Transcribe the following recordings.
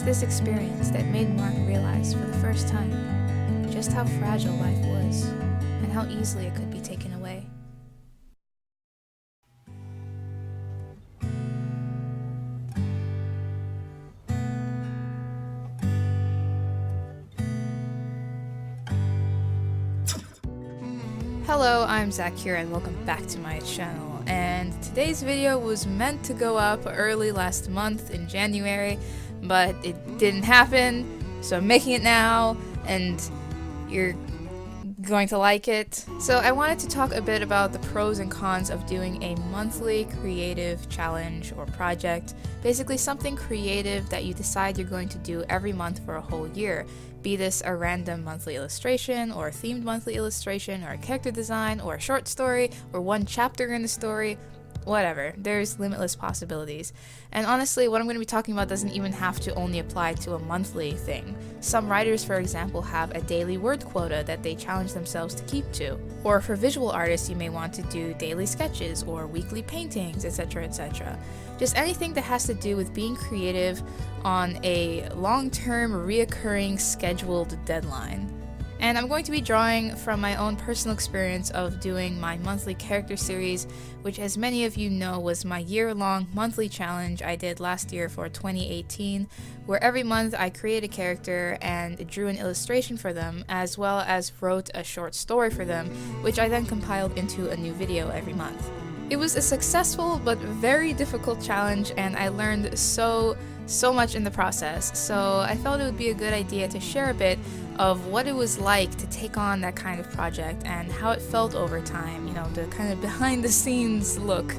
this experience that made Mark realize for the first time just how fragile life was and how easily it could be taken away. Hello, I'm Zaccura and welcome back to my channel, and today's video was meant to go up early last month in January, but it didn't happen, so I'm making it now, and you're going to like it. So I wanted to talk a bit about the pros and cons of doing a monthly creative challenge or project, basically something creative that you decide you're going to do every month for a whole year. Be this a random monthly illustration, or a themed monthly illustration, or a character design, or a short story, or one chapter in the story, whatever. There's limitless possibilities. And honestly, what I'm going to be talking about doesn't even have to only apply to a monthly thing. Some writers, for example, have a daily word quota that they challenge themselves to keep to. Or for visual artists, you may want to do daily sketches, or weekly paintings, etc., etc. Just anything that has to do with being creative on a long-term, reoccurring, scheduled deadline. And I'm going to be drawing from my own personal experience of doing my monthly character series, which, as many of you know, was my year-long monthly challenge I did last year for 2018, where every month I created a character and drew an illustration for them, as well as wrote a short story for them, which I then compiled into a new video every month. It was a successful but very difficult challenge, and I learned so much in the process, so I felt it would be a good idea to share a bit of what it was like to take on that kind of project and how it felt over time, you know, the kind of behind the scenes look,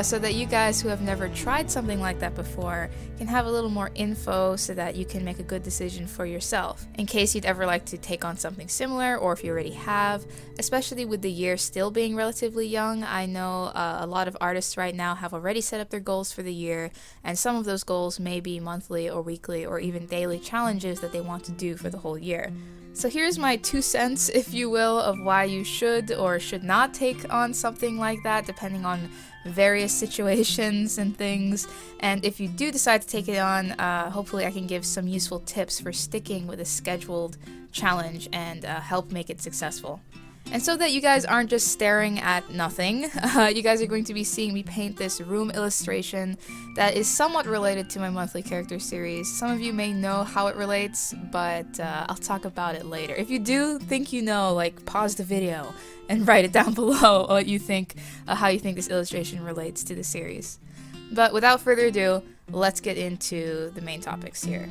so that you guys who have never tried something like that before can have a little more info so that you can make a good decision for yourself, in case you'd ever like to take on something similar, or if you already have, especially with the year still being relatively young. I know a lot of artists right now have already set up their goals for the year, and some of those goals may be monthly or weekly or even daily challenges that they want to do for the whole year. So here's my 2 cents, if you will, of why you should or should not take on something like that, depending on various situations and things. And if you do decide to take it on, hopefully I can give some useful tips for sticking with a scheduled challenge and help make it successful. And so that you guys aren't just staring at nothing, you guys are going to be seeing me paint this room illustration that is somewhat related to my monthly character series. Some of you may know how it relates, but I'll talk about it later. If you do think you know, like, pause the video and write it down below what you think, how you think this illustration relates to the series. But without further ado, let's get into the main topics here.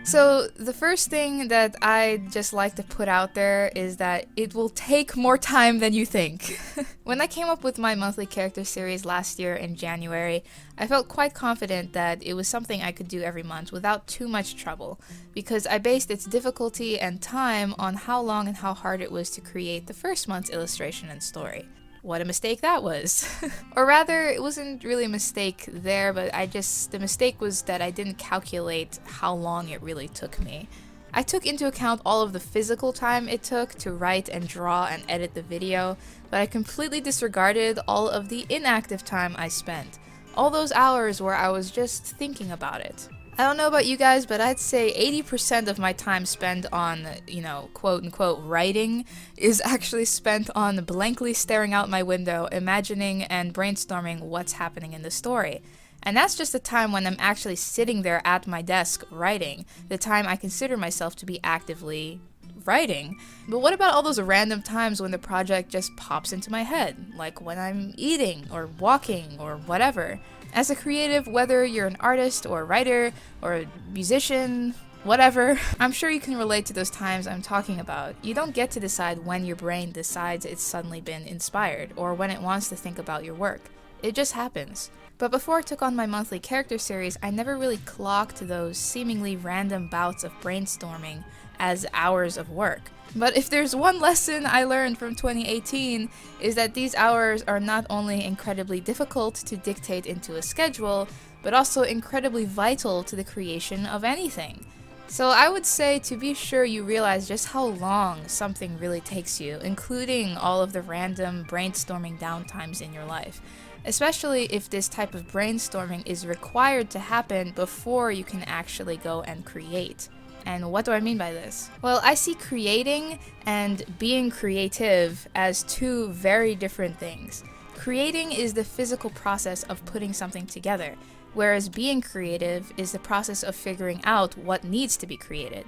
So the first thing that I'd just like to put out there is that it will take more time than you think. When I came up with my monthly character series last year in January, I felt quite confident that it was something I could do every month without too much trouble, because I based its difficulty and time on how long and how hard it was to create the first month's illustration and story. What a mistake that was. Or rather, it wasn't really a mistake there, but the mistake was that I didn't calculate how long it really took me. I took into account all of the physical time it took to write and draw and edit the video, but I completely disregarded all of the inactive time I spent. All those hours where I was just thinking about it. I don't know about you guys, but I'd say 80% of my time spent on, you know, quote-unquote writing is actually spent on blankly staring out my window, imagining and brainstorming what's happening in the story. And that's just the time when I'm actually sitting there at my desk writing, the time I consider myself to be actively writing. But what about all those random times when the project just pops into my head, like when I'm eating or walking or whatever? As a creative, whether you're an artist or a writer or a musician, whatever, I'm sure you can relate to those times I'm talking about. You don't get to decide when your brain decides it's suddenly been inspired or when it wants to think about your work. It just happens. But before I took on my monthly character series, I never really clocked those seemingly random bouts of brainstorming as hours of work. But if there's one lesson I learned from 2018, is that these hours are not only incredibly difficult to dictate into a schedule, but also incredibly vital to the creation of anything. So I would say to be sure you realize just how long something really takes you, including all of the random brainstorming downtimes in your life. Especially if this type of brainstorming is required to happen before you can actually go and create. And what do I mean by this? Well, I see creating and being creative as two very different things. Creating is the physical process of putting something together, whereas being creative is the process of figuring out what needs to be created.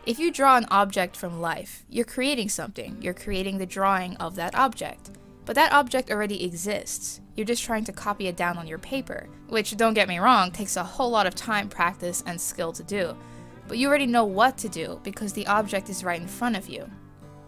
If you draw an object from life, you're creating something. You're creating the drawing of that object. But that object already exists. You're just trying to copy it down on your paper, which, don't get me wrong, takes a whole lot of time, practice, and skill to do. But you already know what to do because the object is right in front of you.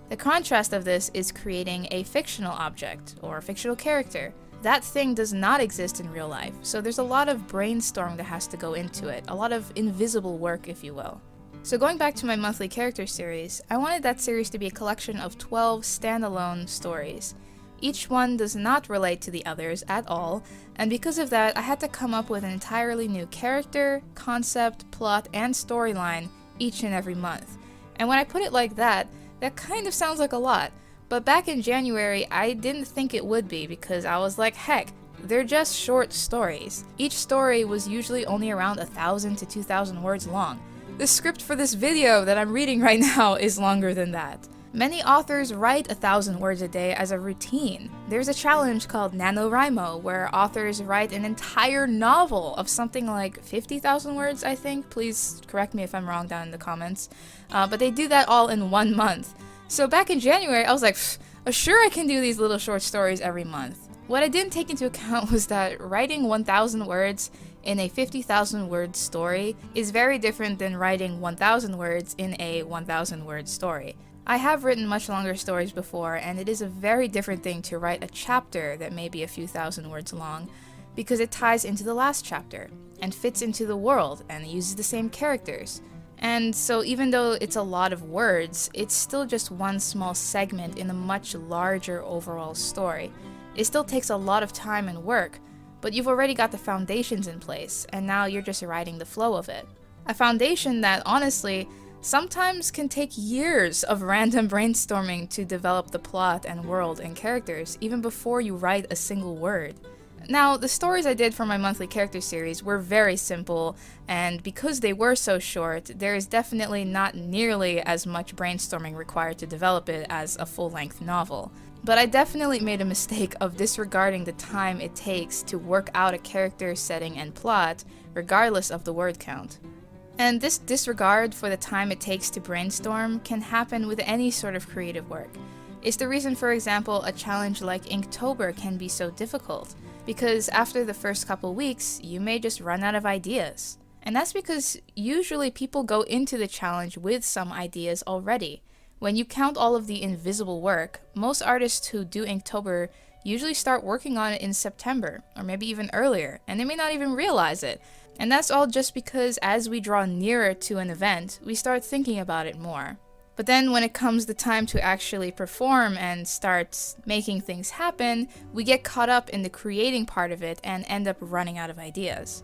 The contrast of this is creating a fictional object or a fictional character. That thing does not exist in real life, so there's a lot of brainstorming that has to go into it, a lot of invisible work, if you will. So going back to my monthly character series, I wanted that series to be a collection of 12 standalone stories. Each one does not relate to the others at all, and because of that, I had to come up with an entirely new character, concept, plot, and storyline each and every month. And when I put it like that kind of sounds like a lot. But back in January, I didn't think it would be because I was like, heck, they're just short stories. Each story was usually only around 1,000 to 2,000 words long. The script for this video that I'm reading right now is longer than that. Many authors write 1,000 words a day as a routine. There's a challenge called NaNoWriMo where authors write an entire novel of something like 50,000 words, I think. Please correct me if I'm wrong down in the comments. But they do that all in 1 month. So back in January, I was like, sure I can do these little short stories every month. What I didn't take into account was that writing 1,000 words in a 50,000 word story is very different than writing 1,000 words in a 1,000 word story. I have written much longer stories before, and it is a very different thing to write a chapter that may be a few thousand words long, because it ties into the last chapter, and fits into the world, and uses the same characters. And so even though it's a lot of words, it's still just one small segment in a much larger overall story. It still takes a lot of time and work, but you've already got the foundations in place, and now you're just riding the flow of it. A foundation that, honestly, sometimes can take years of random brainstorming to develop the plot and world and characters, even before you write a single word. Now, the stories I did for my monthly character series were very simple, and because they were so short, there is definitely not nearly as much brainstorming required to develop it as a full-length novel. But I definitely made a mistake of disregarding the time it takes to work out a character, setting, and plot, regardless of the word count. And this disregard for the time it takes to brainstorm can happen with any sort of creative work. It's the reason, for example, a challenge like Inktober can be so difficult, because after the first couple weeks, you may just run out of ideas. And that's because usually people go into the challenge with some ideas already. When you count all of the invisible work, most artists who do Inktober usually start working on it in September, or maybe even earlier, and they may not even realize it. And that's all just because as we draw nearer to an event, we start thinking about it more. But then when it comes the time to actually perform and start making things happen, we get caught up in the creating part of it and end up running out of ideas.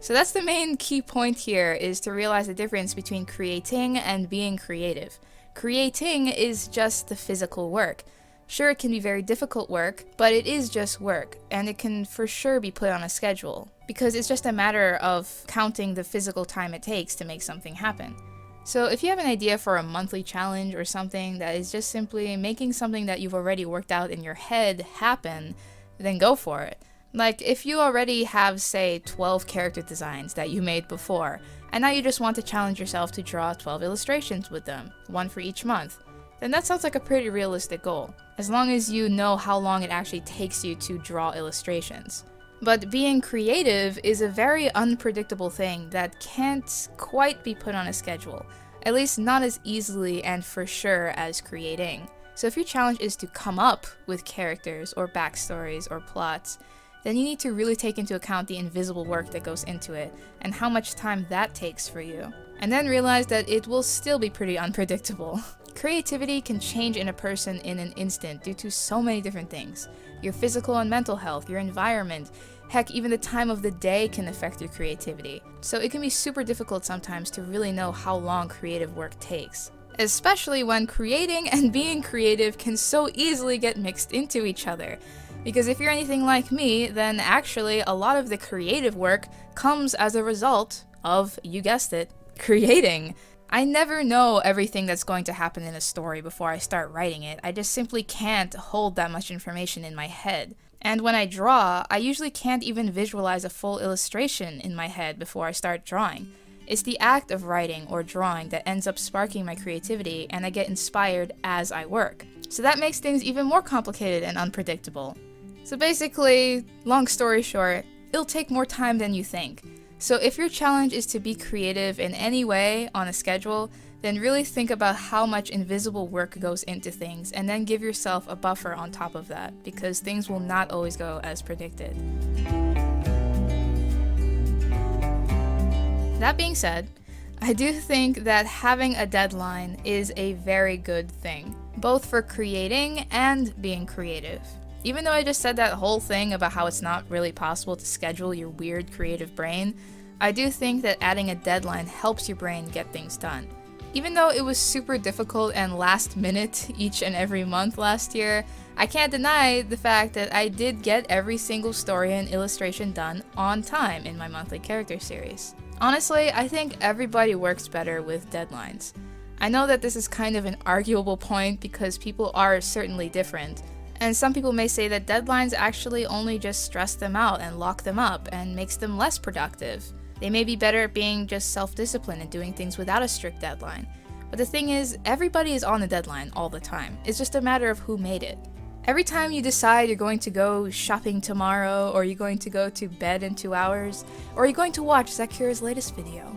So that's the main key point here, is to realize the difference between creating and being creative. Creating is just the physical work. Sure, it can be very difficult work, but it is just work, and it can for sure be put on a schedule, because it's just a matter of counting the physical time it takes to make something happen. So if you have an idea for a monthly challenge or something that is just simply making something that you've already worked out in your head happen, then go for it. Like, if you already have, say, 12 character designs that you made before, and now you just want to challenge yourself to draw 12 illustrations with them, one for each month, then that sounds like a pretty realistic goal, as long as you know how long it actually takes you to draw illustrations. But being creative is a very unpredictable thing that can't quite be put on a schedule, at least not as easily and for sure as creating. So if your challenge is to come up with characters or backstories or plots, then you need to really take into account the invisible work that goes into it and how much time that takes for you. And then realize that it will still be pretty unpredictable. Creativity can change in a person in an instant due to so many different things. Your physical and mental health, your environment, Heck, even the time of the day can affect your creativity. So it can be super difficult sometimes to really know how long creative work takes. Especially when creating and being creative can so easily get mixed into each other. Because if you're anything like me, then actually a lot of the creative work comes as a result of, you guessed it, creating. I never know everything that's going to happen in a story before I start writing it. I just simply can't hold that much information in my head. And when I draw, I usually can't even visualize a full illustration in my head before I start drawing. It's the act of writing or drawing that ends up sparking my creativity, and I get inspired as I work. So that makes things even more complicated and unpredictable. So basically, long story short, it'll take more time than you think. So if your challenge is to be creative in any way on a schedule, then really think about how much invisible work goes into things, and then give yourself a buffer on top of that, because things will not always go as predicted. That being said, I do think that having a deadline is a very good thing, both for creating and being creative. Even though I just said that whole thing about how it's not really possible to schedule your weird creative brain, I do think that adding a deadline helps your brain get things done. Even though it was super difficult and last minute each and every month last year, I can't deny the fact that I did get every single story and illustration done on time in my monthly character series. Honestly, I think everybody works better with deadlines. I know that this is kind of an arguable point because people are certainly different, and some people may say that deadlines actually only just stress them out and lock them up and makes them less productive. They may be better at being just self-disciplined and doing things without a strict deadline. But the thing is, everybody is on a deadline all the time. It's just a matter of who made it. Every time you decide you're going to go shopping tomorrow, or you're going to go to bed in 2 hours, or you're going to watch Zaccura's latest video,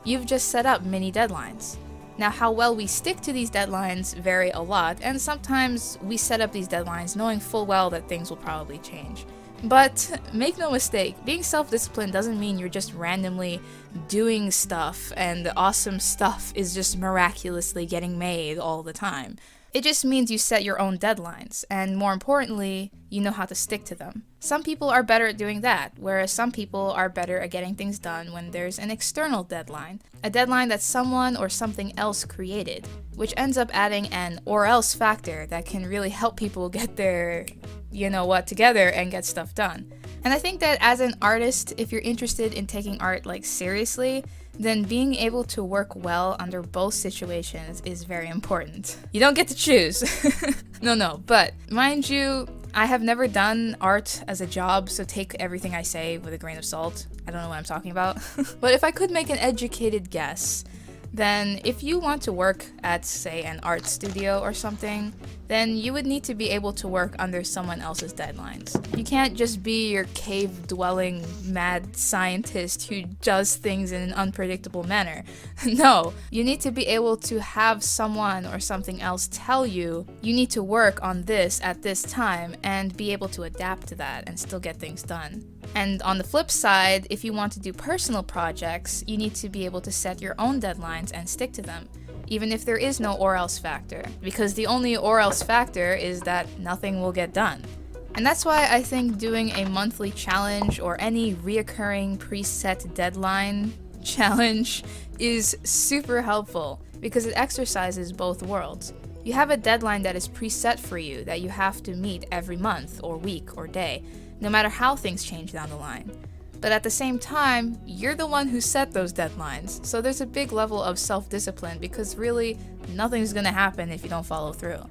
you've just set up mini deadlines. Now, how well we stick to these deadlines vary a lot, and sometimes we set up these deadlines knowing full well that things will probably change. But make no mistake, being self-disciplined doesn't mean you're just randomly doing stuff and awesome stuff is just miraculously getting made all the time. It just means you set your own deadlines, and more importantly, you know how to stick to them. Some people are better at doing that, whereas some people are better at getting things done when there's an external deadline, a deadline that someone or something else created, which ends up adding an or else factor that can really help people get their together and get stuff done. And I think that as an artist, if you're interested in taking art seriously, then being able to work well under both situations is very important. You don't get to choose. No, but mind you, I have never done art as a job, so take everything I say with a grain of salt. I don't know what I'm talking about. But if I could make an educated guess, then if you want to work at, say, an art studio or something, then you would need to be able to work under someone else's deadlines. You can't just be your cave-dwelling mad scientist who does things in an unpredictable manner. No, you need to be able to have someone or something else tell you, you need to work on this at this time, and be able to adapt to that and still get things done. And on the flip side, if you want to do personal projects, you need to be able to set your own deadlines and stick to them, even if there is no or else factor, because the only or else factor is that nothing will get done. And that's why I think doing a monthly challenge or any reoccurring preset deadline challenge is super helpful, because it exercises both worlds. You have a deadline that is preset for you that you have to meet every month or week or day, no matter how things change down the line. But at the same time, you're the one who set those deadlines, so there's a big level of self-discipline, because really, nothing's gonna happen if you don't follow through.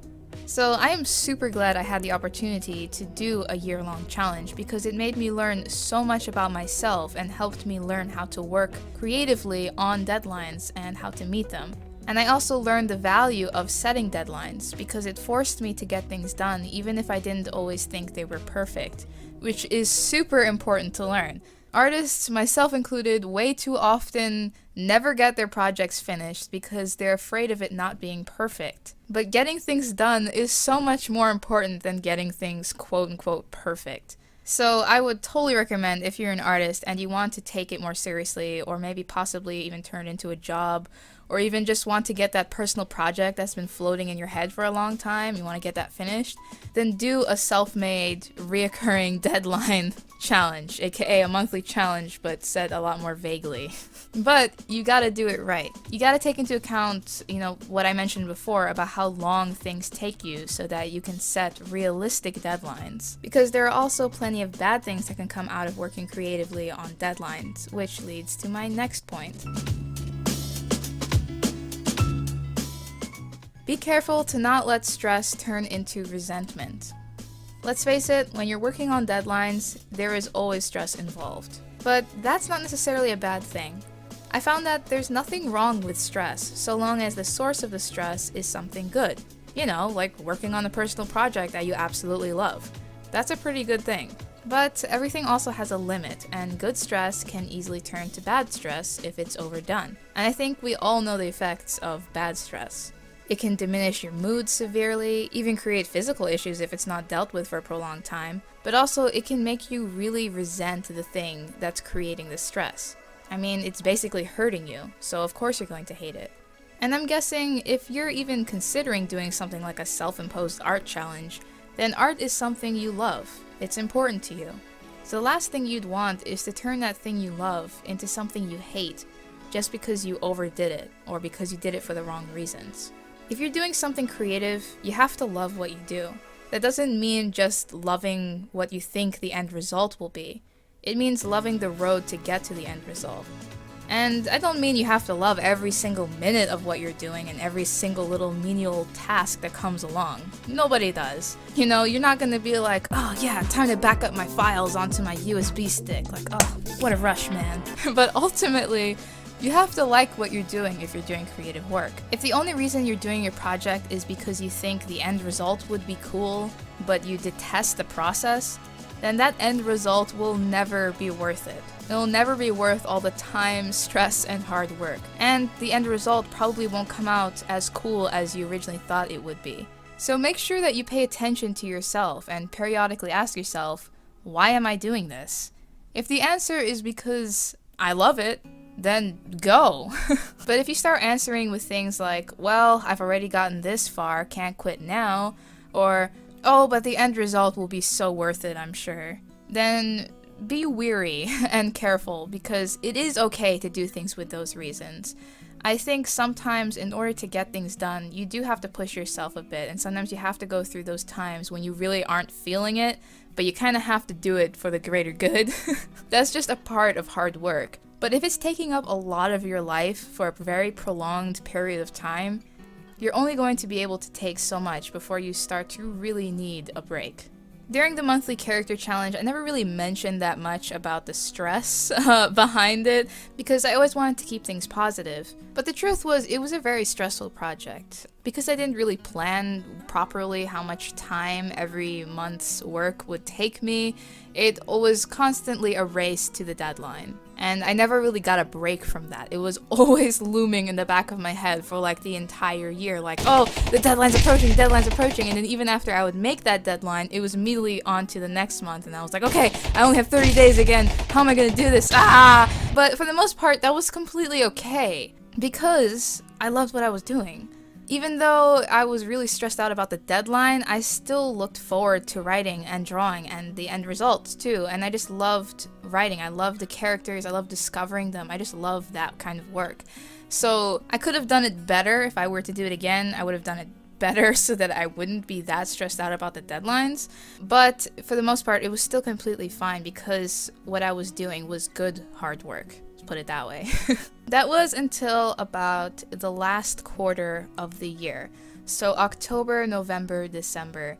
So I am super glad I had the opportunity to do a year-long challenge, because it made me learn so much about myself and helped me learn how to work creatively on deadlines and how to meet them. And I also learned the value of setting deadlines, because it forced me to get things done even if I didn't always think they were perfect, which is super important to learn. Artists, myself included, way too often never get their projects finished because they're afraid of it not being perfect. But getting things done is so much more important than getting things quote-unquote perfect. So I would totally recommend, if you're an artist and you want to take it more seriously, or maybe possibly even turn it into a job, or even just want to get that personal project that's been floating in your head for a long time, you want to get that finished, then do a self-made, reoccurring deadline challenge, aka a monthly challenge, but said a lot more vaguely. But you gotta do it right. You gotta take into account, what I mentioned before about how long things take you so that you can set realistic deadlines. Because there are also plenty of bad things that can come out of working creatively on deadlines, which leads to my next point. Be careful to not let stress turn into resentment. Let's face it, when you're working on deadlines, there is always stress involved. But that's not necessarily a bad thing. I found that there's nothing wrong with stress, so long as the source of the stress is something good. Like working on a personal project that you absolutely love. That's a pretty good thing. But everything also has a limit, and good stress can easily turn to bad stress if it's overdone. And I think we all know the effects of bad stress. It can diminish your mood severely, even create physical issues if it's not dealt with for a prolonged time, but also it can make you really resent the thing that's creating the stress. I mean, it's basically hurting you, so of course you're going to hate it. And I'm guessing if you're even considering doing something like a self-imposed art challenge, then art is something you love. It's important to you. So the last thing you'd want is to turn that thing you love into something you hate just because you overdid it, or because you did it for the wrong reasons. If you're doing something creative, you have to love what you do. That doesn't mean just loving what you think the end result will be. It means loving the road to get to the end result. And I don't mean you have to love every single minute of what you're doing and every single little menial task that comes along. Nobody does. You're not gonna be like, oh yeah, time to back up my files onto my USB stick. Like, oh, what a rush, man. But ultimately, you have to like what you're doing if you're doing creative work. If the only reason you're doing your project is because you think the end result would be cool, but you detest the process, then that end result will never be worth it. It'll never be worth all the time, stress, and hard work. And the end result probably won't come out as cool as you originally thought it would be. So make sure that you pay attention to yourself and periodically ask yourself, why am I doing this? If the answer is because I love it, then go. But if you start answering with things like, well, I've already gotten this far, can't quit now, or, oh, but the end result will be so worth it, I'm sure, then be weary and careful, because it is okay to do things with those reasons. I think sometimes in order to get things done, you do have to push yourself a bit, and sometimes you have to go through those times when you really aren't feeling it, but you kind of have to do it for the greater good. That's just a part of hard work. But if it's taking up a lot of your life for a very prolonged period of time, you're only going to be able to take so much before you start to really need a break. During the monthly character challenge, I never really mentioned that much about the stress behind it, because I always wanted to keep things positive. But the truth was, it was a very stressful project. Because I didn't really plan properly how much time every month's work would take me, it was constantly a race to the deadline. And I never really got a break from that. It was always looming in the back of my head for like the entire year. Like, oh, the deadline's approaching. And then even after I would make that deadline, it was immediately on to the next month. And I was like, okay, I only have 30 days again. How am I gonna do this? But for the most part, that was completely okay. Because I loved what I was doing. Even though I was really stressed out about the deadline, I still looked forward to writing and drawing and the end results too. And I just loved writing. I loved the characters. I loved discovering them. I just loved that kind of work. So I could have done it better if I were to do it again. I would have done it better so that I wouldn't be that stressed out about the deadlines. But for the most part, it was still completely fine because what I was doing was good hard work. Put it that way. That was until about the last quarter of the year. So October, November, December.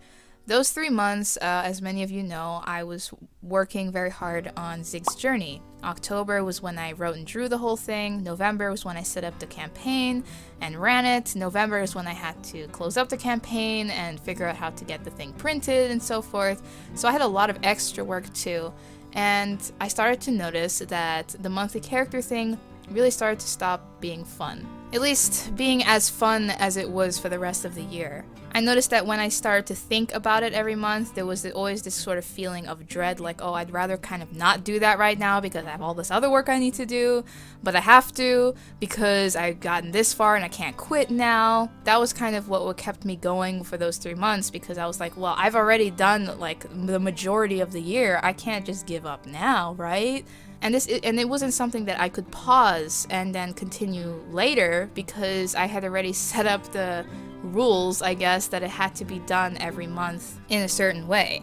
Those 3 months, as many of you know, I was working very hard on Zig's Journey. October was when I wrote and drew the whole thing. November was when I set up the campaign and ran it. November is when I had to close up the campaign and figure out how to get the thing printed and so forth. So I had a lot of extra work too. And I started to notice that the monthly character thing really started to stop being fun. At least being as fun as it was for the rest of the year. I noticed that when I started to think about it every month, there was always this sort of feeling of dread, like, oh, I'd rather kind of not do that right now because I have all this other work I need to do, but I have to because I've gotten this far and I can't quit now. That was kind of what kept me going for those 3 months, because I was like, well, I've already done like the majority of the year. I can't just give up now, right? And it wasn't something that I could pause and then continue later, because I had already set up the rules, I guess, that it had to be done every month in a certain way.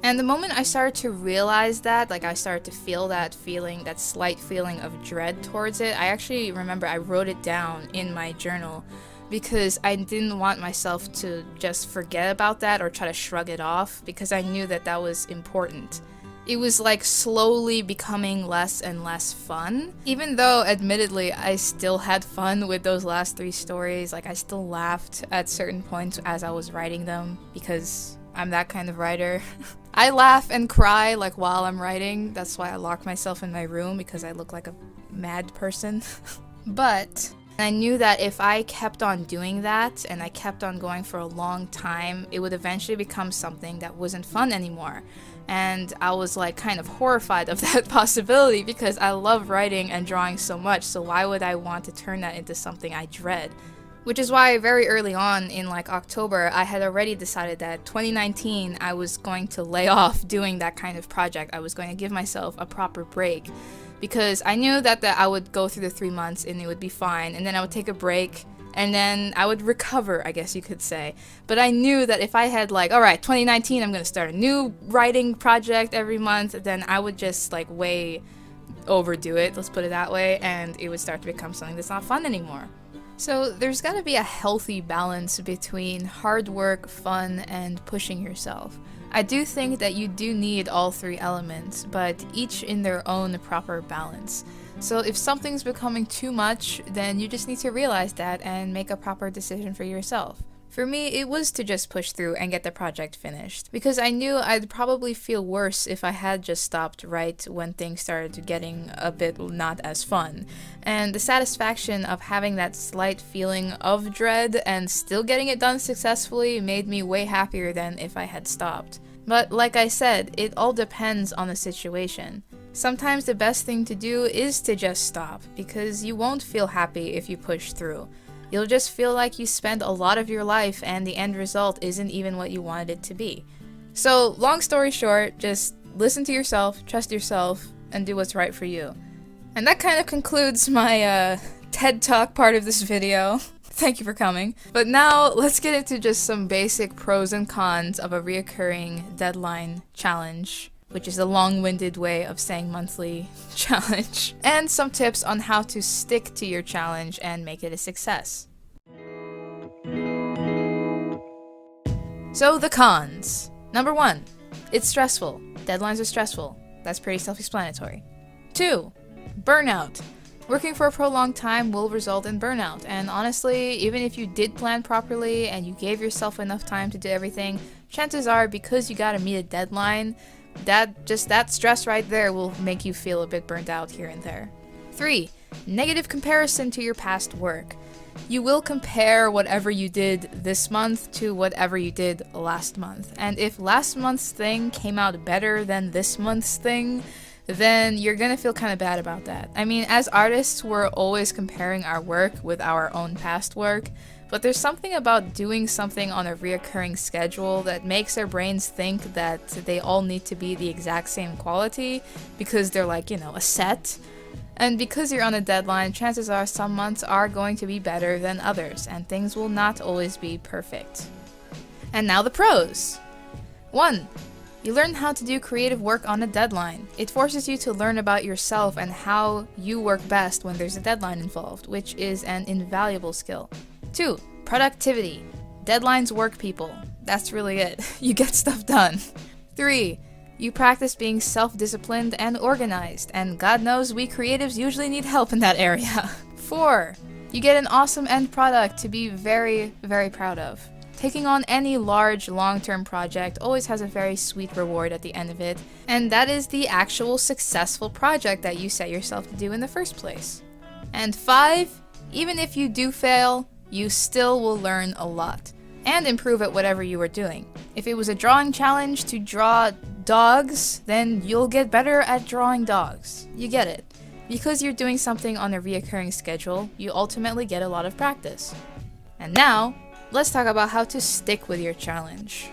And the moment I started to realize that, like I started to feel that feeling, that slight feeling of dread towards it, I actually remember I wrote it down in my journal, because I didn't want myself to just forget about that or try to shrug it off, because I knew that that was important. It was like slowly becoming less and less fun. Even though, admittedly, I still had fun with those last 3 stories. Like, I still laughed at certain points as I was writing them, because I'm that kind of writer. I laugh and cry like while I'm writing. That's why I lock myself in my room, because I look like a mad person. But I knew that if I kept on doing that and I kept on going for a long time, it would eventually become something that wasn't fun anymore. And I was like kind of horrified of that possibility, because I love writing and drawing so much, so why would I want to turn that into something I dread? Which is why very early on in like October, I had already decided that 2019 I was going to lay off doing that kind of project. I was going to give myself a proper break, because I knew that I would go through the 3 months and it would be fine, and then I would take a break, and then I would recover, I guess you could say. But I knew that if I had like, alright, 2019, I'm going to start a new writing project every month, then I would just like way overdo it, let's put it that way, and it would start to become something that's not fun anymore. So there's got to be a healthy balance between hard work, fun, and pushing yourself. I do think that you do need all 3 elements, but each in their own proper balance. So if something's becoming too much, then you just need to realize that and make a proper decision for yourself. For me, it was to just push through and get the project finished, because I knew I'd probably feel worse if I had just stopped right when things started getting a bit not as fun. And the satisfaction of having that slight feeling of dread and still getting it done successfully made me way happier than if I had stopped. But like I said, it all depends on the situation. Sometimes the best thing to do is to just stop, because you won't feel happy if you push through. You'll just feel like you spent a lot of your life and the end result isn't even what you wanted it to be. So, long story short, just listen to yourself, trust yourself, and do what's right for you. And that kind of concludes my TED Talk part of this video. Thank you for coming. But now, let's get into just some basic pros and cons of a reoccurring deadline challenge, which is a long-winded way of saying monthly challenge, and some tips on how to stick to your challenge and make it a success. So the cons. Number 1, it's stressful. Deadlines are stressful. That's pretty self-explanatory. 2, burnout. Working for a prolonged time will result in burnout, and honestly, even if you did plan properly and you gave yourself enough time to do everything, chances are, because you gotta meet a deadline, that stress right there will make you feel a bit burnt out here and there. 3, negative comparison to your past work. You will compare whatever you did this month to whatever you did last month, and if last month's thing came out better than this month's thing, then you're gonna feel kind of bad about that. I mean, as artists, we're always comparing our work with our own past work, but there's something about doing something on a reoccurring schedule that makes our brains think that they all need to be the exact same quality because they're like, a set. And because you're on a deadline, chances are some months are going to be better than others, and things will not always be perfect. And now the pros. 1, you learn how to do creative work on a deadline. It forces you to learn about yourself and how you work best when there's a deadline involved, which is an invaluable skill. 2, productivity. Deadlines work, people. That's really it. You get stuff done. 3, you practice being self-disciplined and organized, and God knows we creatives usually need help in that area. 4, you get an awesome end product to be very, very proud of. Taking on any large, long-term project always has a very sweet reward at the end of it, and that is the actual successful project that you set yourself to do in the first place. And 5, even if you do fail, you still will learn a lot. and improve at whatever you were doing. If it was a drawing challenge to draw dogs, then you'll get better at drawing dogs. You get it. Because you're doing something on a reoccurring schedule, you ultimately get a lot of practice. And now, let's talk about how to stick with your challenge.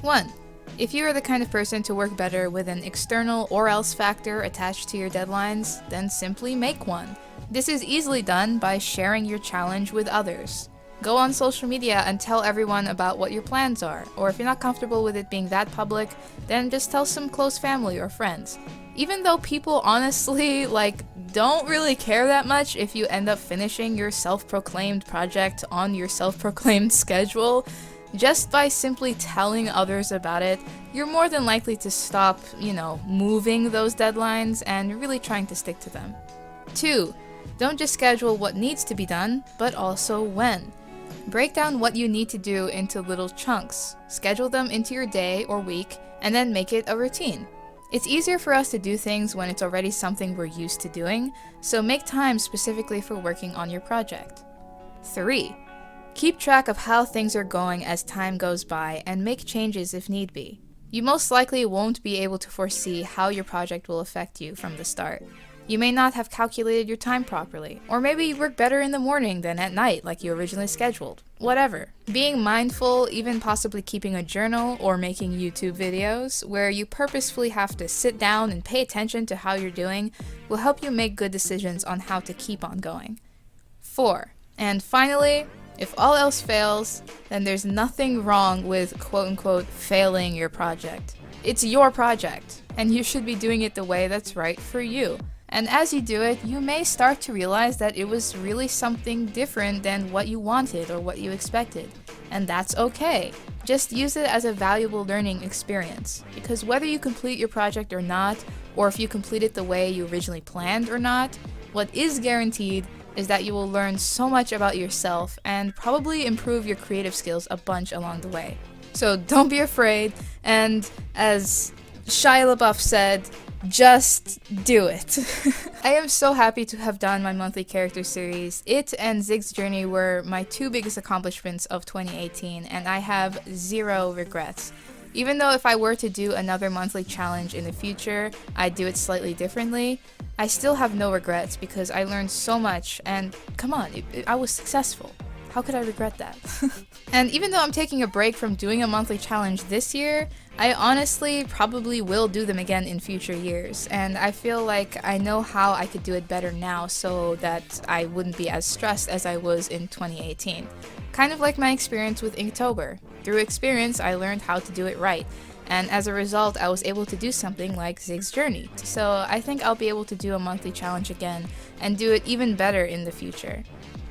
1. If you are the kind of person to work better with an external or else factor attached to your deadlines, then simply make one. This is easily done by sharing your challenge with others. Go on social media and tell everyone about what your plans are, or if you're not comfortable with it being that public, then just tell some close family or friends. Even though people honestly, don't really care that much if you end up finishing your self-proclaimed project on your self-proclaimed schedule, just by simply telling others about it, you're more than likely to stop, moving those deadlines and really trying to stick to them. 2. Don't just schedule what needs to be done, but also when. Break down what you need to do into little chunks, schedule them into your day or week, and then make it a routine. It's easier for us to do things when it's already something we're used to doing, so make time specifically for working on your project. 3. Keep track of how things are going as time goes by and make changes if need be. You most likely won't be able to foresee how your project will affect you from the start. You may not have calculated your time properly, or maybe you work better in the morning than at night like you originally scheduled. Whatever. Being mindful, even possibly keeping a journal or making YouTube videos where you purposefully have to sit down and pay attention to how you're doing will help you make good decisions on how to keep on going. 4. And finally, if all else fails, then there's nothing wrong with quote-unquote failing your project. It's your project, and you should be doing it the way that's right for you. And as you do it, you may start to realize that it was really something different than what you wanted or what you expected. And that's okay. Just use it as a valuable learning experience. Because whether you complete your project or not, or if you complete it the way you originally planned or not, what is guaranteed is that you will learn so much about yourself and probably improve your creative skills a bunch along the way. So don't be afraid, and as Shia LaBeouf said, just do it. I am so happy to have done my monthly character series. It and Zig's Journey were my two biggest accomplishments of 2018, and I have zero regrets. Even though if I were to do another monthly challenge in the future, I'd do it slightly differently, I still have no regrets because I learned so much, and come on, I was successful. How could I regret that? And even though I'm taking a break from doing a monthly challenge this year, I honestly probably will do them again in future years, and I feel like I know how I could do it better now so that I wouldn't be as stressed as I was in 2018. Kind of like my experience with Inktober. Through experience, I learned how to do it right, and as a result, I was able to do something like Zig's Journey. So I think I'll be able to do a monthly challenge again and do it even better in the future.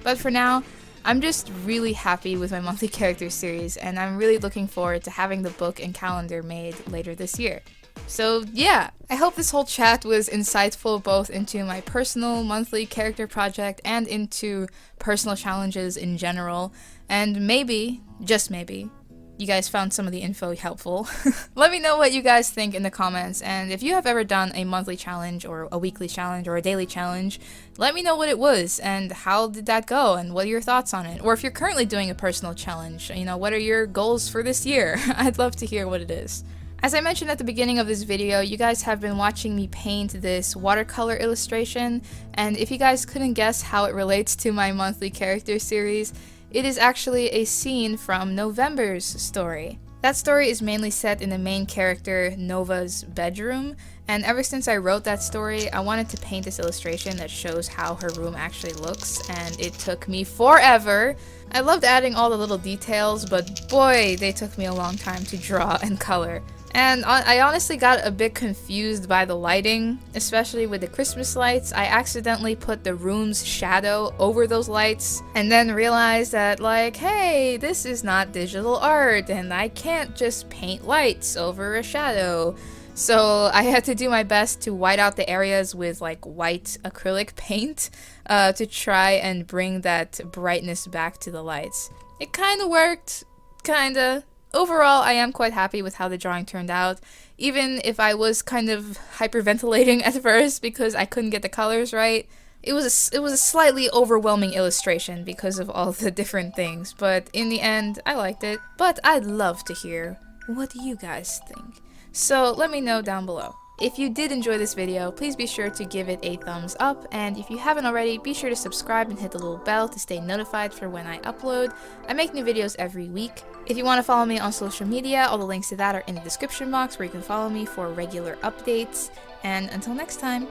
But for now, I'm just really happy with my monthly character series, and I'm really looking forward to having the book and calendar made later this year. So yeah, I hope this whole chat was insightful both into my personal monthly character project and into personal challenges in general, and maybe, just maybe, you guys found some of the info helpful. Let me know what you guys think in the comments, and if you have ever done a monthly challenge or a weekly challenge or a daily challenge, let me know what it was and how did that go and what are your thoughts on it. Or if you're currently doing a personal challenge, what are your goals for this year? I'd love to hear what it is. As I mentioned at the beginning of this video, you guys have been watching me paint this watercolor illustration, and if you guys couldn't guess how it relates to my monthly character series, it is actually a scene from November's story. That story is mainly set in the main character, Nova's bedroom, and ever since I wrote that story, I wanted to paint this illustration that shows how her room actually looks, and it took me forever. I loved adding all the little details, but boy, they took me a long time to draw and color. And I honestly got a bit confused by the lighting, especially with the Christmas lights. I accidentally put the room's shadow over those lights and then realized that hey, this is not digital art and I can't just paint lights over a shadow. So I had to do my best to white out the areas with white acrylic paint to try and bring that brightness back to the lights. It kinda worked, kinda. Overall, I am quite happy with how the drawing turned out, even if I was kind of hyperventilating at first because I couldn't get the colors right. it was a slightly overwhelming illustration because of all the different things, but in the end, I liked it. But I'd love to hear what you guys think. So let me know down below. If you did enjoy this video, please be sure to give it a thumbs up, and if you haven't already, be sure to subscribe and hit the little bell to stay notified for when I upload. I make new videos every week. If you want to follow me on social media, all the links to that are in the description box where you can follow me for regular updates. And until next time,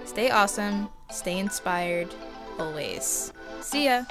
stay awesome, stay inspired, always. See ya!